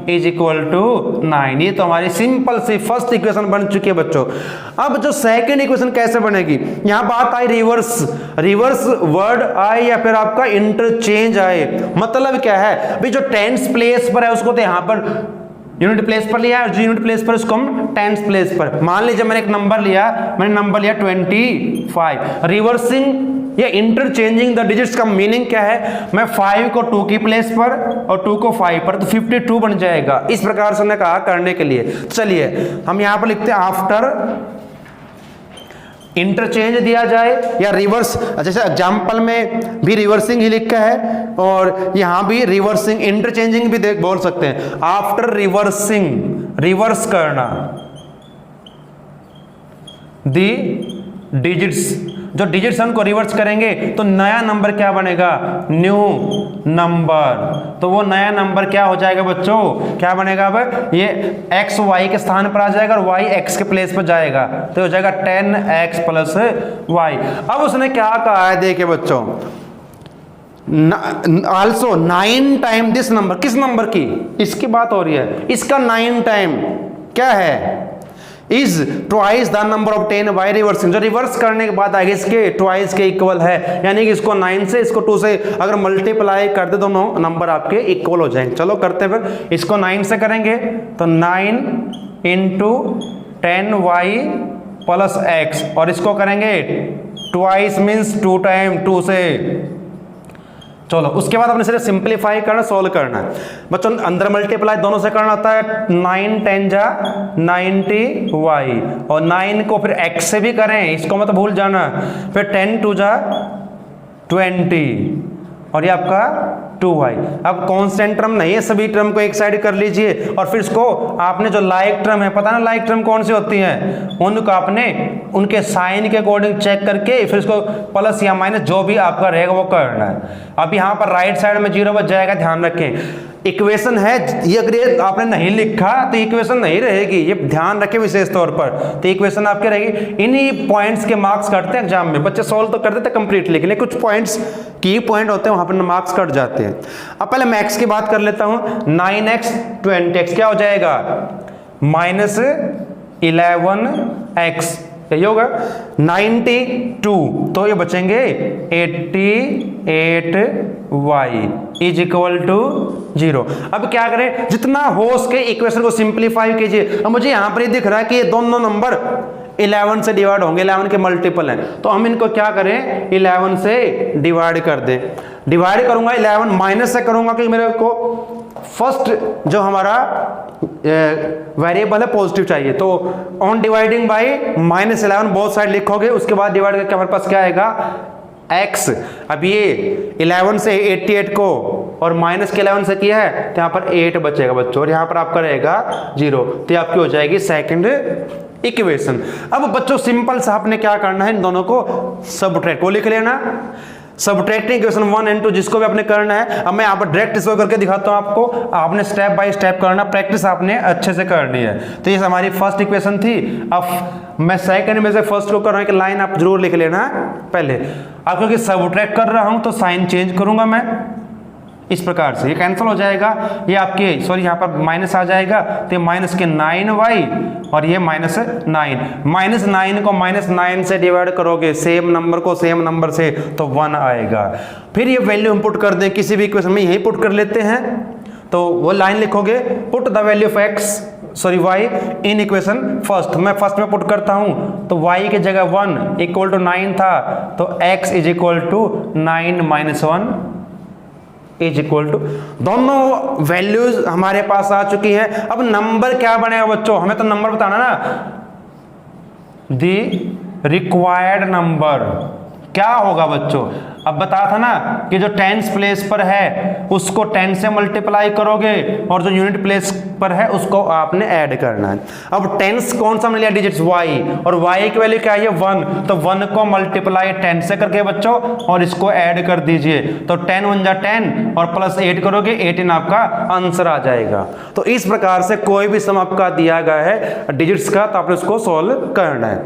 = 9। ये तो हमारी सिंपल सी फर्स्ट इक्वेशन बन चुकी है बच्चों। अब जो सेकंड इक्वेशन कैसे बनेगी, यहां बात आई रिवर्स, रिवर्स वर्ड आए या फिर आपका इंटरचेंज आए, मतलब क्या है भाई जो टेंस प्लेस पर है उसको तो यहां पर यूनिट प्लेस पर लिया और यूनिट प्लेस पर उसको हम टेंस प्लेस पर। मान लीजिए मैंने एक नंबर लिया, मैंने नंबर लिया 25। रिवर्सिंग या इंटरचेंजिंग द डिजिट्स का मीनिंग क्या है, मैं 5 को 2 की प्लेस पर और 2 को 5 पर, तो 52 बन जाएगा। इस प्रकार से हमने कहा करने के लिए। चलिए हम यहां पर लिखते हैं आफ्टर इंटरचेंज दिया जाए या रिवर्स, जैसे एग्जाम्पल में भी रिवर्सिंग ही लिखा है और यहां भी रिवर्सिंग इंटरचेंजिंग भी देख बोल सकते हैं। आफ्टर रिवर्सिंग, रिवर्स करना दी डिजिट्स, जो डिजिट्स उनको रिवर्स करेंगे तो नया नंबर क्या बनेगा, न्यू नंबर। तो वो नया नंबर क्या हो जाएगा बच्चों, क्या बनेगा, अब ये x y के स्थान पर आ जाएगा और y x के प्लेस पर जाएगा, तो हो जाएगा 10x प्लस y। अब उसने क्या कहा है, देखिए बच्चों, आल्सो 9 टाइम दिस नंबर, किस नंबर की, इसकी बात हो रही है, इसका 9 टाइम क्या है, is twice the number of 10 by reversing, जो रिवर्स करने के बाद आगे इसके ट्वाइस के इक्वल है, यानी कि इसको 9 से इसको 2 से अगर मल्टीप्लाई कर दे दोनों नंबर आपके इक्वल हो जाएंगे। चलो करते हैं फिर, इसको 9 से करेंगे तो 9 इंटू 10y प्लस x, और इसको करेंगे ट्वाइस मीन्स 2 टाइम 2 से। चलो उसके बाद अपने सिर्फ सिंप्लीफाई करना, सोल्व करना है बच्चों। अंदर मल्टीप्लाई दोनों से करना होता है, 9 10 जा 90y, और 9 को फिर x से भी करें, इसको मत भूल जाना, फिर 10 2 जा 20, और ये आपका 2y। अब कांस्टेंट टर्म नहीं है, सभी टर्म को एक साइड कर लीजिए और फिर इसको आपने जो लाइक टर्म है, पता ना लाइक टर्म कौन सी होती हैं, उनको आपने उनके साइन के अकॉर्डिंग चेक करके फिर इसको प्लस या माइनस जो भी आपका रहेगा वो करना है। अब यहाँ पर राइट साइड में 0 बच जाएगा, ध्यान रखें। इक्वेशन है ये, अगर ये आपने नहीं लिखा तो इक्वेशन नहीं रहेगी, ये ध्यान रखें विशेष तौर पर। तो इक्वेशन आपके रहेगी, इन्हीं पॉइंट्स के मार्क्स कटते हैं एग्जाम में, बच्चे सॉल्व तो कर देते कंप्लीटली, लेकिन कुछ पॉइंट्स की पॉइंट होते हैं वहां पर मार्क्स कट जाते हैं। अब पहले मैं x की बात कर लेता हूं, 9x 20x क्या हो जाएगा, माइनस 11x, यही होगा 92, तो ये बचेंगे 88y इज इक्वल टू 0। अब क्या करें, जितना हो उसके इक्वेशन को सिंप्लीफाई कीजिए। अब मुझे यहां पर ये दिख रहा है कि ये दोनों नंबर 11 से डिवाइड होंगे, 11 के मल्टीपल हैं, तो हम इनको क्या करें, 11 से डिवाइड कर दें। डिवाइड करूंगा 11 माइनस से करूंगा कि मेरे को फर्स्ट जो हमारा वेरिएबल है पॉजिटिव चाहिए, तो on dividing by -11 both side लिखोगे, उसके बाद डिवाइड करके हमारे पास क्या आएगा, x। अब ये 11 से 88 को और माइनस के 11 से किया है तो यहाँ पर 8 बचेगा बच्चों, और यहाँ पर आपका रहेगा 0, तो आपकी हो जाएगी सेकंड इक्वेशन। अब बच्चों सिंपल सा आपने क्या करना है, इन दोनों को सबट्रैक्ट, वो लिख लेना, सबट्रैक्टिंग इक्वेशन 1 एंड 2 जिसको भी आपने करना है। अब मैं यहाँ पर डायरेक्ट इसको करके दिखाता हूँ आपको, आपने स्टेप बाय स्टेप करना, प्रैक्टिस आपने अच्छे से करनी है। तो ये हमारी फर्स्ट इक्वेशन थी। अब मैं सेकंड में से फर्स्ट को कर रहा हूँ, कि लाइन आप जरूर लिख लेना पहले। अब क्योंकि सबट्रैक्ट कर रहा हूँ तो साइन चेंज करूंगा मैं, इस प्रकार से ये कैंसिल हो जाएगा, ये आपके सॉरी यहाँ पर माइनस आ जाएगा, तो माइनस के 9y और ये -9, -9 को -9 से डिवाइड करोगे, सेम नंबर को सेम नंबर से, तो 1 आएगा। फिर ये वैल्यू हम पुट कर दें किसी भी इक्वेशन में, यही पुट कर लेते हैं, तो वो लाइन लिखोगे, put the value of y in equation first. मैं फर्स्ट में पुट करता हूं, तो y की जगह 1 इक्वल टू 9 था, तो x is equal to 9 - 1 is equal to, दोनों वैल्यूज हमारे पास आ चुकी हैं। अब नंबर क्या बनेगा बच्चों, हमें तो नंबर बताना ना, दी रिक्वायर्ड नंबर क्या होगा बच्चों। अब बताया था ना कि जो टेंस प्लेस पर है उसको 10 से मल्टीप्लाई करोगे, और जो यूनिट प्लेस पर है उसको आपने ऐड करना है। अब टेंस कौन सा मिल गया, डिजिट्स y, और y की वैल्यू क्या है 1, तो 1 को मल्टीप्लाई 10 से करके बच्चों और इसको ऐड कर दीजिए, तो 10 1 जा 10 और प्लस 8 करोगे 18 आपका आंसर आ जाएगा। तो इस प्रकार से कोई भी सम आपका दिया गया है डिजिट्स का, तो आपने उसको सोल्व करना है।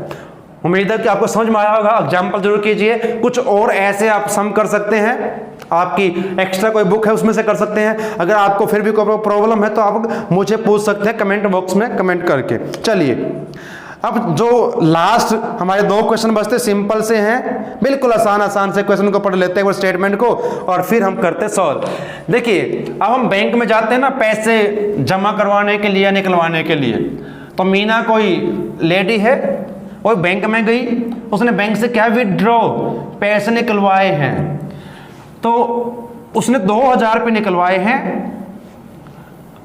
उम्मीद है कि आपको समझ में आया होगा, एग्जाम्पल जरूर कीजिए। कुछ और ऐसे आप सम कर सकते हैं, आपकी एक्स्ट्रा कोई बुक है उसमें से कर सकते हैं। अगर आपको फिर भी कोई प्रॉब्लम है तो आप मुझे पूछ सकते हैं कमेंट बॉक्स में कमेंट करके। चलिए अब जो लास्ट हमारे 2 क्वेश्चन बचते सिंपल से हैं, बिल्कुल आसान से क्वेश्चन को पढ़ लेते हैं स्टेटमेंट को और फिर हम करते सॉल्व। देखिए अब हम बैंक में जाते हैं ना पैसे जमा करवाने के लिए, निकलवाने के लिए। तो मीना कोई लेडी है, वो बैंक में गई, उसने बैंक से क्या विड्रॉ पैसे निकलवाए हैं। तो उसने 2000 रुपये निकलवाए हैं।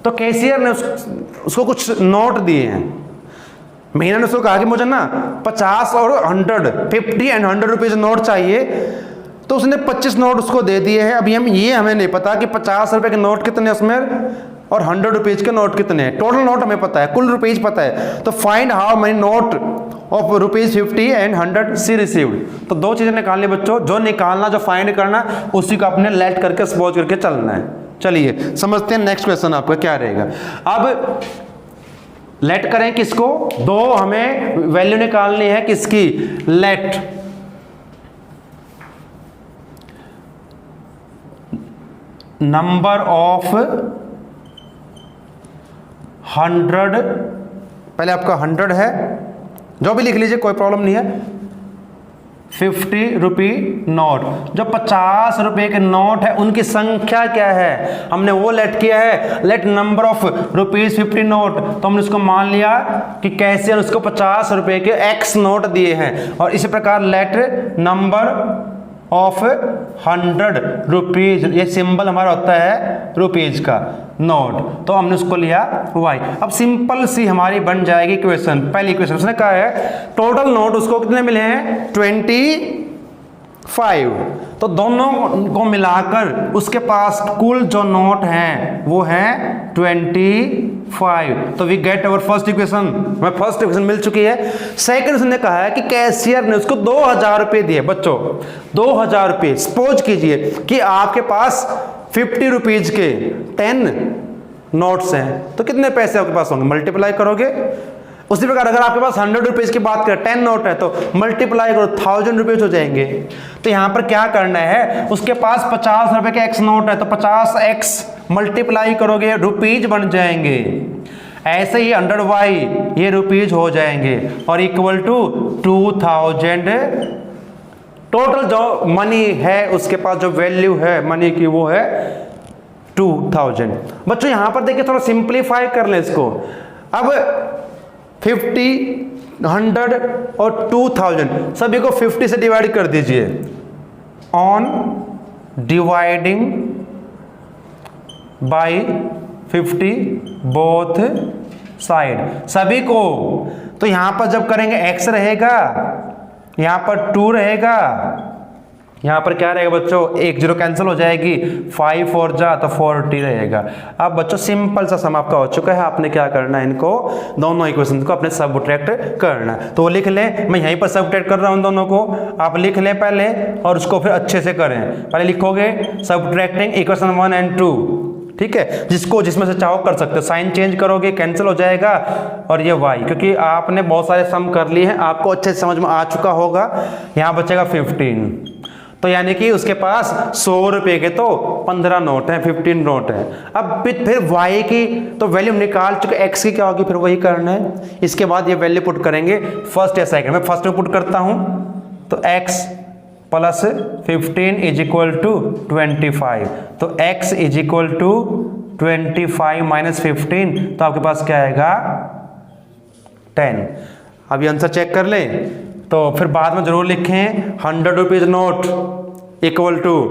तो कैशियर ने उसको कुछ नोट दिए हैं। मीना ने उसको कहा कि मुझे ना 50 और 100, 50 एंड 100 रुपीज नोट चाहिए। तो उसने 25 नोट उसको दे दिए हैं। अभी हमें नहीं पता कि 50 रुपए के नोट कितने उसमें और 100 रुपीज के नोट कितने हैं। टोटल नोट हमें पता है, कुल रुपीज पता है। तो find how many note of rupees 50 and 100 she received. तो 2 चीजें निकालनी बच्चों, जो निकालना जो फाइंड करना उसी को आपने लेट करके सपोज करके चलना है। चलिए समझते हैं नेक्स्ट क्वेश्चन आपका क्या रहेगा। अब लेट करें किसको, 2 हमें वैल्यू निकालनी है किसकी, लेट नंबर ऑफ 100, पहले आपका 100 है, जो भी लिख लीजिए कोई प्रॉब्लम नहीं है। 50 रुपी नोट, जो 50 रुपए के नोट है उनकी संख्या क्या है, हमने वो लेट किया है। Let number of rupees 50 note, तो हमने उसको मान लिया कि कैसे उसको 50 रुपए के x नोट दिए हैं। और इसी प्रकार लेट नंबर ऑफ 100 रुपीज, ये सिंबल हमारा होता है रुपीज का नोट, तो हमने उसको लिया y। अब सिंपल सी हमारी बन जाएगी इक्वेशन। पहली इक्वेशन उसने कहा है टोटल नोट उसको कितने मिले हैं 25। तो दोनों को मिलाकर उसके पास कुल जो नोट हैं वो है 25। तो we get our first equation, हमें फर्स्ट इक्वेशन मिल चुकी है। सेकंड उसने कहा है कि कैशियर ने उसको 2000 रुपये दिए। बच्चों 2000 रुपये, सपोज कीजिए कि आपके पास 50 रुपीज के 10 नोट्स हैं, तो कितने पैसे आपके पास होंगे, मल्टीप्लाई करोगे। उसी प्रकार अगर आपके पास 100 रुपीज की बात करें, 10 नोट है तो मल्टीप्लाई करो, 1000 रुपीज हो जाएंगे। तो यहां पर क्या करना है, उसके पास 50 रुपए के x नोट है तो 50x मल्टीप्लाई करोगे, रुपीज बन जाएंगे। ऐसे ही 100y ये रुपीज हो जाएंगे और इक्वल टू 2000। टोटल जो मनी है उसके पास जो वैल्यू है मनी की वो है 2000। बच्चों यहां पर देखिए थोड़ा सिंप्लीफाई कर लें इसको। अब 50, 100 और 2000 सभी को 50 से डिवाइड कर दीजिए। On dividing by 50 both side, सभी को। तो यहां पर जब करेंगे x रहेगा, यहां पर 2 रहेगा, यहां पर क्या रहेगा बच्चों, 1 0 कैंसिल हो जाएगी, 5 4 जा तो 40 रहेगा। अब बच्चों सिंपल सा सम आपका हो चुका है। आपने क्या करना है, इनको दोनों इक्वेशन को अपने सबट्रैक्ट करना है। तो वो लिख लें, मैं यहीं पर सबट्रैक्ट कर रहा हूं दोनों को, आप लिख लें पहले और उसको फिर अच्छे से करें। पहले लिखोगे सबट्रैक्टिंग इक्वेशन 1 एंड 2, ठीक है, जिसमें से चाहो कर सकते हो। साइन चेंज करोगे कैंसिल हो जाएगा और ये y, क्योंकि आपने बहुत सारे सम कर लिए हैं, आपको अच्छे से समझ में आ चुका होगा। यहाँ बचेगा 15, तो यानी कि उसके पास 100 रुपए के तो 15 नोट हैं, 15 नोट हैं। अब फिर y की तो वैल्यू निकाल चुके, x की क्या होगी फिर वही करना है। इसके बाद ये वैल्यू पुट करेंगे फर्स्ट या सेकंड में। फर्स्ट में पुट करता हूं तो x plus 15 is equal to 25। तो x is equal to 25 minus 15, तो आपके पास क्या आएगा 10। अभी आंसर चेक कर लें, तो फिर बाद में जरूर लिखें 100 रुपीज नोट इक्वल टू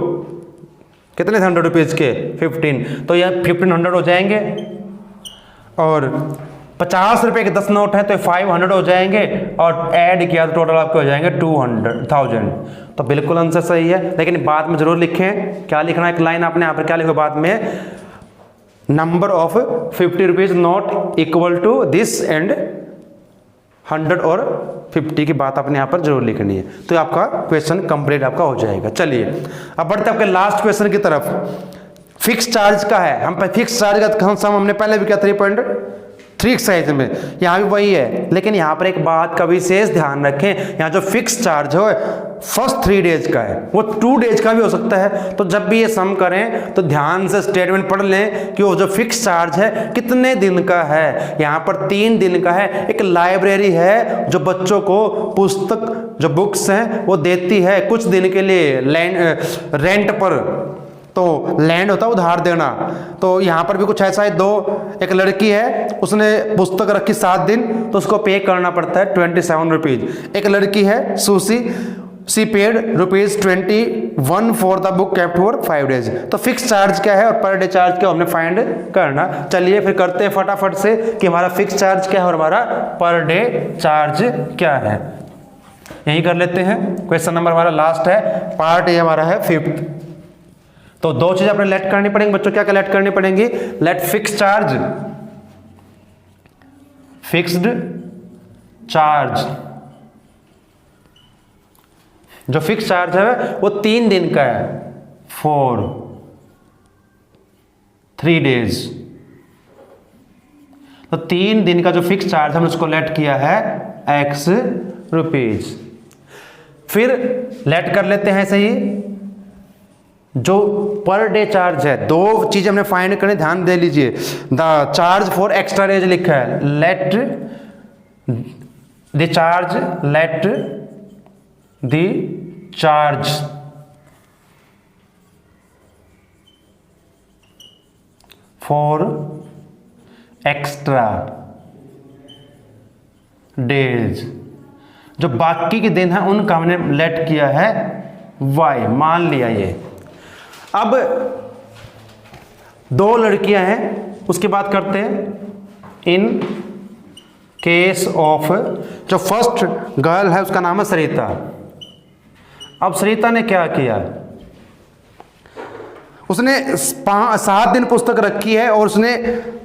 कितने 100 रुपीज के 15, तो यह 1500 हो जाएंगे। और 50 रुपए के 10 नोट हैं तो 500 हो जाएंगे, और ऐड किया तो टोटल आपके हो जाएंगे 200,000। तो बिल्कुल आंसर सही है, लेकिन बाद में जरूर लिखें। क्या लिखना है, एक लाइन आपने यहाँ पर क्या लिखो बाद में, number of 50 rupees note equal to this and 100 और 50 की बात आपने यहाँ पर जरूर लिखनी है। तो आपका क्वेश्चन कंप्लीट आपका हो जाएगा। चलिए अब बढ़ते आपके लास्ट क्वेश्चन की तरफ। फिक्स चार्ज का है, हम फिक्स चार्ज का सम हमने पहले भी किया 3.3 एक्सरसाइज में, यहाँ भी वही है। लेकिन यहाँ पर एक बात का विशेष ध्यान रखें, यहाँ जो फिक्स चार्ज हो फर्स्ट 3 डेज का है, वो 2 डेज का भी हो सकता है। तो जब भी ये सम करें तो ध्यान से स्टेटमेंट पढ़ लें कि वो जो फिक्स चार्ज है कितने दिन का है। यहाँ पर 3 दिन का है। एक लाइब्रेरी है जो बच्चों को पुस्तक जो बुक्स हैं वो देती है कुछ दिन के लिए रेंट पर, तो लैंड होता है उधार देना। तो यहाँ पर भी कुछ ऐसा है, एक लड़की है उसने पुस्तक रखी 7 दिन तो उसको पे करना पड़ता है 27 रुपीज। एक लड़की है Susie, she paid ₹21 for the book kept for 5 days. तो फिक्स चार्ज क्या है और पर डे चार्ज क्या हमने फाइंड करना। चलिए फिर करते हैं फटाफट से कि हमारा फिक्स चार्ज क्या है और हमारा पर डे चार्ज क्या है। यही कर लेते हैं। क्वेश्चन नंबर हमारा लास्ट है, पार्ट ए हमारा है 5th। तो 2 चीजें अपने लेट करनी पड़ेंगी बच्चों। क्या क्या लेट करनी पड़ेंगी? Let fix charge, fixed charge. जो फिक्स चार्ज है वो 3 दिन का है, 3 डेज। तो 3 दिन का जो फिक्स चार्ज हमने उसको लेट किया है X रुपीज। फिर लेट कर लेते हैं सही जो पर डे चार्ज है। 2 चीजें हमने फाइंड करनी, ध्यान दे लीजिए। The charge for extra days लिखा है, let the charge, let the charge for extra days. जो बाकी के दिन है उनका हमने लेट किया है Y, मान लिया ये। अब 2 लड़कियां हैं, उसकी बात करते हैं। इन केस ऑफ, जो फर्स्ट गर्ल है उसका नाम है सरिता। अब सरिता ने क्या किया, उसने 7 दिन पुस्तक रखी है और उसने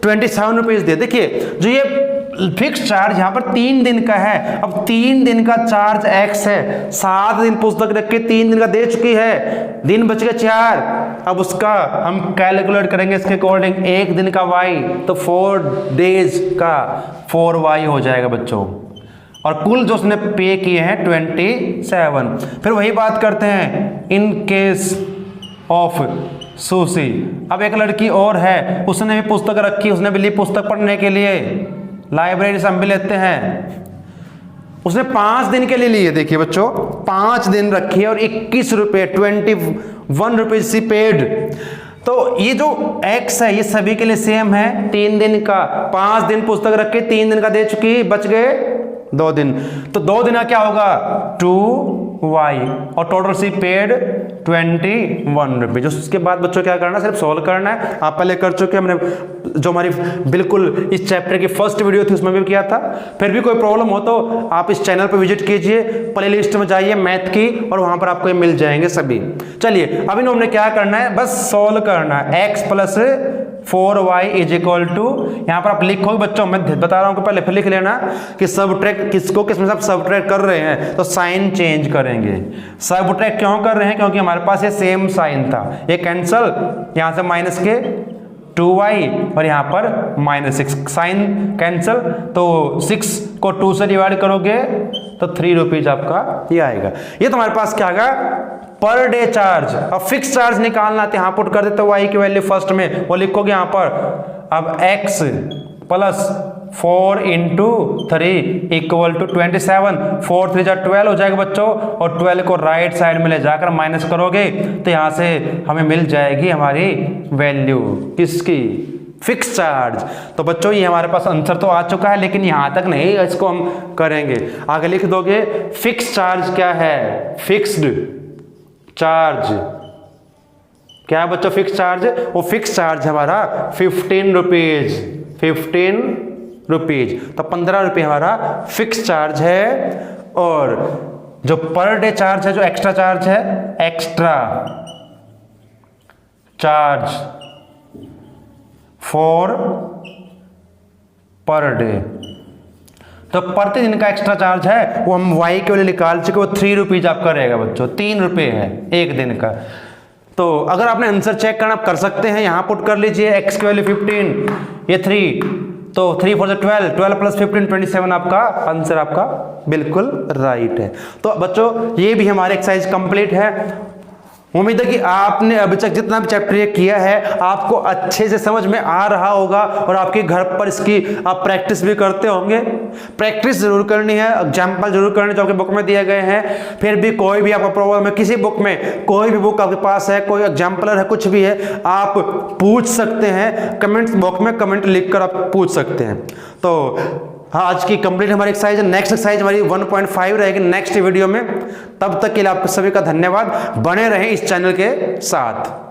27 रुपीज दिए। देखिए जो ये फिक्स चार्ज यहाँ पर 3 दिन का है। अब 3 दिन का चार्ज X है, 7 दिन पुस्तक रख के 3 दिन का दे चुकी है, दिन बच गए 4। अब उसका हम कैलकुलेट करेंगे इसके अकॉर्डिंग, 1 दिन का Y तो 4 डेज का 4Y हो जाएगा बच्चों। और कुल जो उसने पे किए हैं 27। फिर वही बात करते हैं इन केस ऑफ सूसी। अब एक लड़की और है, उसने भी पुस्तक रखी, उसने भी ली पुस्तक पढ़ने के लिए, लाइब्रेरी से हम भी लेते हैं। उसने 5 दिन के लिए लिए। देखिए बच्चों 5 दिन रखी है और 21 रुपये 21 रुपीज सी पेड। तो ये जो X है ये सभी के लिए सेम है, 3 दिन का। 5 दिन पुस्तक रख के 3 दिन का दे चुकी, बच गए 2 दिन। तो 2 दिन का क्या होगा 2Y और टोटल सी पेड 21 रुपीज। उसके बाद बच्चों क्या करना, सिर्फ सोल्व करना है। आप पहले कर चुके, हमने जो हमारी बिल्कुल इस चैप्टर की फर्स्ट वीडियो थी उसमें भी किया था। फिर भी कोई प्रॉब्लम हो तो आप इस चैनल पर विजिट कीजिए, प्लेलिस्ट में जाइए मैथ की, और वहां पर आपको ये मिल जाएंगे सभी। चलिए अभी हमने क्या करना है, बस सोल्व करना है। X plus 4Y is equal to, यहाँ पर आप लिखोगे बच्चों, मैं बता रहा हूँ कि पहले फिर लिख लेना कि सबट्रैक्ट किसको किसमें से आप सबट्रैक्ट कर रहे हैं तो साइन चेंज करेंगे। सबट्रैक्ट क्यों कर रहे हैं, क्योंकि हमारे पास ये सेम साइन था, ये कैंसल, यहाँ से माइनस के 2Y और यहाँ पर -6, साइन कैंसल। तो 6 को 2 से डिवाइड करोगे तो 3 रुपीज आपका ये आएगा। ये तो हमारे पास क्या आएगा पर डे चार्ज। अब फिक्स चार्ज निकालना तो यहाँ पुट कर देते हो Y की वैल्यू फर्स्ट में, वो लिखोगे यहाँ पर। अब X plus 4 into 3 equal to 27, 4 3 जा 12 हो जाएगा बच्चों, और 12 को राइट साइड में ले जाकर माइनस करोगे तो यहाँ से हमें मिल जाएगी हमारी वैल्यू किसकी, फिक्स चार्ज। तो बच्चों ये हमारे पास आंसर तो आ चुका है, लेकिन यहाँ तक नहीं, इसको हम करेंगे आगे। लिख दोगे फिक्स चार्ज क्या है, फिक्स्ड चार्ज क्या है बच्चों, फिक्स चार्ज। वो फिक्स चार्ज हमारा 15 रुपीज, 15 रुपीज। तो 15 रुपये हमारा फिक्स चार्ज है। और जो पर डे चार्ज है, जो एक्स्ट्रा चार्ज है, extra charge for per day, तो प्रतिदिन का एक्स्ट्रा चार्ज है वो हम Y के लिए निकाल चुके, वो 3 रुपीज आपका रहेगा बच्चों, 3 रुपये है 1 दिन का। तो अगर आपने आंसर चेक करना आप कर सकते हैं, यहाँ पुट कर लीजिए X की वैल्यू 15, ये 3, तो 3 4 12, 12 + 15 27 आपका आंसर आपका बिल्कुल राइट है। तो बच्चों ये भी हमारे एक्सरसाइज कंप्लीट है। उम्मीद है कि आपने अभी तक जितना भी चैप्टर ये किया है आपको अच्छे से समझ में आ रहा होगा और आपके घर पर इसकी आप प्रैक्टिस भी करते होंगे। प्रैक्टिस जरूर करनी है, एग्जाम्पल जरूर करने जो आपके बुक में दिए गए हैं। फिर भी कोई भी आपका प्रॉब्लम है, किसी बुक में कोई भी बुक आपके पास है, कोई एग्जाम्पलर है, कुछ भी है, आप पूछ सकते हैं। कमेंट बॉक्स में कमेंट लिखकर आप पूछ सकते हैं। तो हाँ, आज की कंप्लीट हमारी एक्सरसाइज है। नेक्स्ट एक्सरसाइज हमारी 1.5 रहेगी नेक्स्ट वीडियो में। तब तक के लिए आपको सभी का धन्यवाद। बने रहें इस चैनल के साथ।